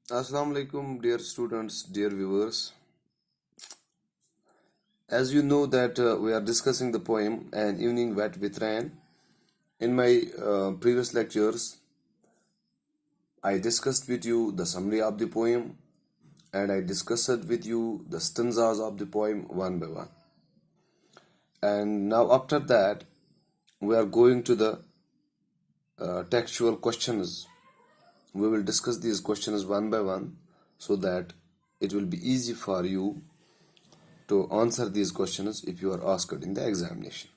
Assalamu alaikum, dear students, dear viewers. As you know that we are discussing the poem An Evening Wet with Rain. In my previous lectures, I discussed with you the summary of the poem and I discussed with you the stanzas of the poem one by one. And now after that, we are going to the textual questions. We will discuss these questions one by one so that it will be easy for you to answer these questions if you are asked in the examination.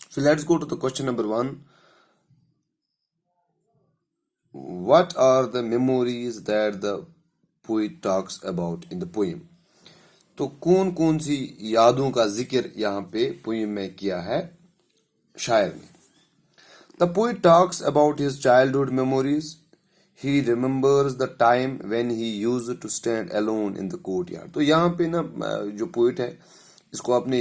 So let's go to the question number 1. What are the memories that the poet talks about in the poem? तो कौन कौन सी यादों का जिक्र यहाँ पे poem में किया है शायर ने? The poet talks about his childhood memories. He remembers the time when he used to stand alone in the courtyard. तो यहाँ पे ना जो पोएट है इसको अपने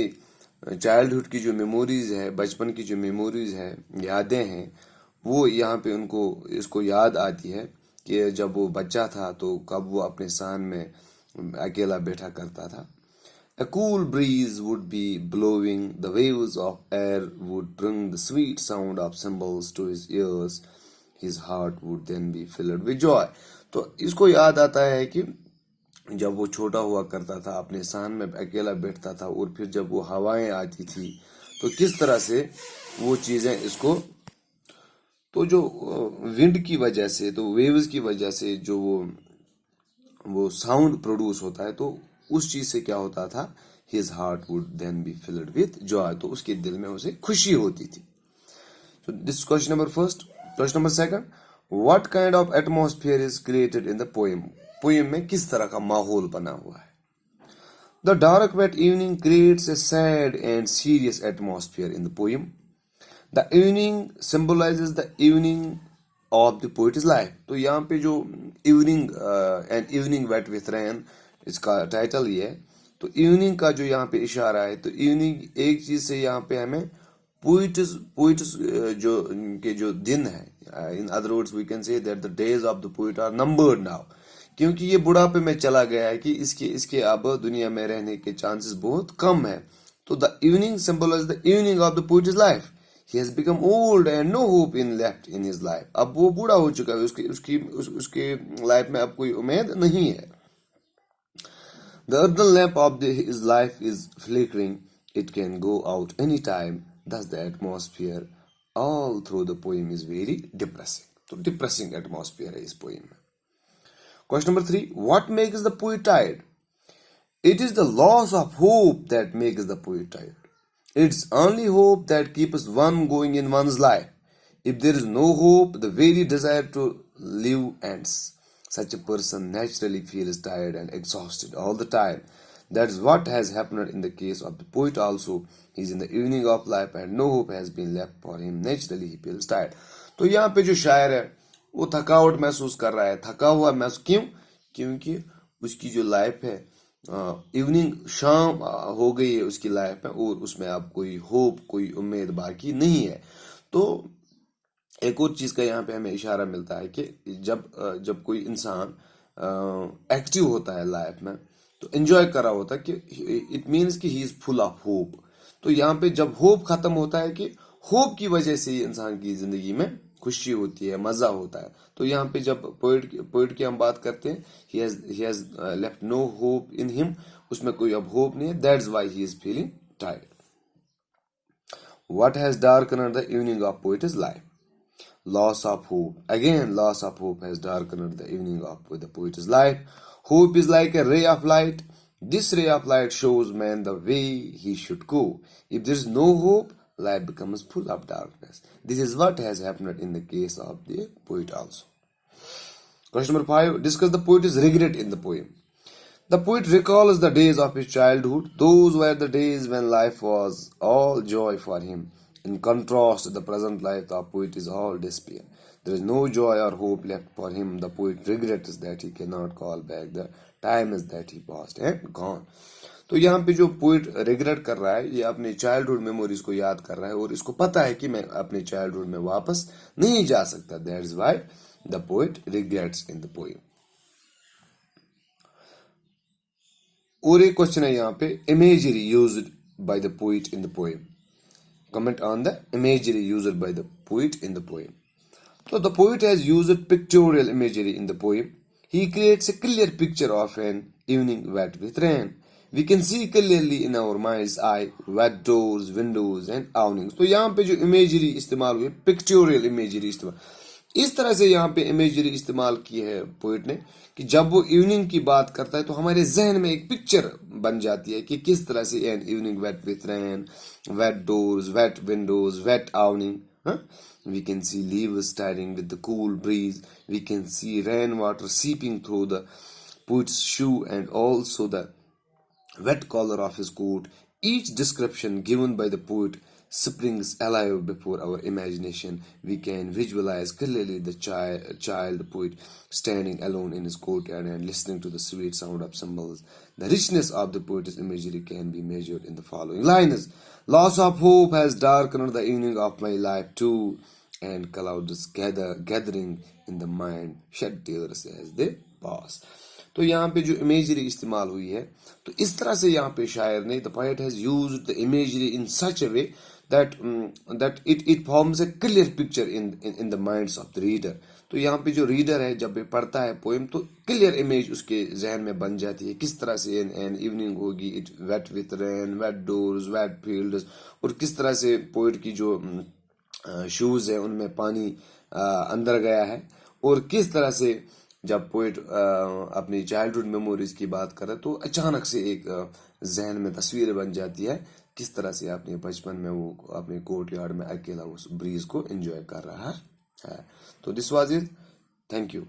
चाइल्डहुड की जो मेमोरीज है, बचपन की जो मेमोरीज है, यादें हैं, वो यहाँ पे उनको इसको याद आती है कि जब वो बच्चा था तो कब वो अपने सान में अकेला बैठा करता था. A cool breeze would be blowing, the waves of air would bring the sweet sound of cymbals to his ears. His heart would then be filled with joy. तो इसको याद आता है कि जब वो छोटा हुआ करता था, अपने सान में अकेला बैठता था और फिर जब वो हवाएं आती थी तो किस तरह से वो चीजें इसको, तो जो विंड की वजह से, तो वेव्स की वजह से जो वो साउंड प्रोड्यूस होता है, तो उस चीज से क्या होता था, his heart would then be filled with joy, तो उसके दिल में उसे खुशी होती थी. So this is question number first. Question number second, what kind of atmosphere is created in the poem? Poem में किस तरह का माहौल बना हुआ है? The dark wet evening creates a sad and serious atmosphere in the poem. The evening symbolizes the evening of the poet's life. तो यहाँ पे जो evening and evening wet with rain इसका टाइटल ये है. तो इवनिंग का जो यहाँ पे इशारा है, तो इवनिंग एक चीज से यहाँ पे हमें पोइट्स जो दिन है, in other words we can say that the days of the poet are numbered now, क्योंकि ये बुढ़ापे में चला गया है कि इसके अब दुनिया में रहने के चांसेस बहुत कम है. तो the evening symbolise the evening of the poet is life. He has become old and no hope in left in his life. अब वो बूढ़ा हो चुका है, उसके लाइफ में अब कोई उम्मीद नहीं है. The earthen lamp of his life is flickering. It can go out any time. Thus the atmosphere all through the poem is very depressing. So depressing atmosphere है इस poem में. Question number 3. What makes the poet tired? It is the loss of hope that makes the poet tired. It's only hope that keeps one going in one's life. If there is no hope, the very desire to live ends. Such a person naturally feels tired and exhausted all the time. That's what has happened in the case of the poet also. He's in the evening of life and no hope has been left for him. Naturally he feels tired. तो यहाँ पे जो शायर है वो थकावट महसूस कर रहा है, थका हुआ महसूस. क्यों? क्योंकि उसकी जो लाइफ है, इवनिंग शाम हो गई है उसकी लाइफ में और उसमें अब कोई होप, कोई उम्मीद बाकी नहीं है. तो एक और चीज का यहाँ पे हमें इशारा मिलता है कि जब कोई इंसान एक्टिव होता है लाइफ में, तो एंजॉय कर रहा होता है कि इट मीन्स कि he is full of hope. तो यहाँ पे जब होप खत्म होता है कि होप की वजह से ही इंसान की जिंदगी में खुशी होती है, मजा होता है. तो यहाँ पे जब पोइट की हम बात करते हैं, he has left no hope in him, उसमें कोई अब होप नहीं है. That's why he is feeling tired. What has darkened the evening of poet's life? Loss of hope. Again, loss of hope has darkened the evening of the poet's life. Hope is like a ray of light. This ray of light shows man the way he should go. If there is no hope, life becomes full of darkness. This is what has happened in the case of the poet also. Question number 5. Discuss the poet's regret in the poem. The poet recalls the days of his childhood. Those were the days when life was all joy for him. In contrast, the present life, the poet is all despair. There is no joy or hope left for him. The poet regrets that he cannot call back the time that he passed and gone. तो यहाँ पे जो poet regret कर रहा है, ये अपने childhood memories को याद कर रहा है और इसको पता है कि मैं अपने चाइल्डहुड में वापस नहीं जा सकता. That is why the poet regrets in the poem. और एक क्वेश्चन है यहाँ पे, imagery used by the poet in the poem. Comment on the imagery used by the poet in the poem. So the poet has used pictorial imagery in the poem. He creates a clear picture of an evening wet with rain. We can see clearly in our mind's eye wet doors, windows and awnings. तो यहाँ पे जो imagery इस्तेमाल हुई है, pictorial imagery इस्तेमाल, इस तरह से यहाँ पे इमेजरी इस्तेमाल की है पोइट ने कि जब वो इवनिंग की बात करता है तो हमारे जहन में एक पिक्चर बन जाती है कि किस तरह से an evening wet with rain, wet doors, wet windows, wet awning. We can see leaves stirring with the cool breeze. We can see rainwater seeping through the poet's shoe and also the wet collar of his coat. Each description given by the poet springs alive before our imagination. We can visualize clearly the child poet standing alone in his courtyard and listening to the sweet sound of cymbals. The richness of the poet's imagery can be measured in the following lines. Loss of hope has darkened the evening of my life too, and clouds gathering in the mind shed tears as they pass. तो यहाँ पे जो imagery इस्तेमाल हुई है, तो इस तरह से यहाँ पे शायर ने, the poet has used the imagery in such a way that it forms a clear picture in the minds of the reader. तो यहाँ पे जो रीडर है जब ये पढ़ता है पोएम तो क्लियर इमेज उसके जहन में बन जाती है किस तरह से एन इवनिंग होगी, it wet with rain, wet doors, wet fields, और किस तरह से पोएट की जो शूज है उनमें पानी अंदर गया है, और किस तरह से जब पोएट अपनी चाइल्डहुड मेमोरीज की बात करे तो अचानक से एक जहन में तस्वीर बन जाती है किस तरह से अपने बचपन में वो अपने कोर्ट यार्ड में अकेला उस ब्रीज को एंजॉय कर रहा है. तो this was it. Thank you.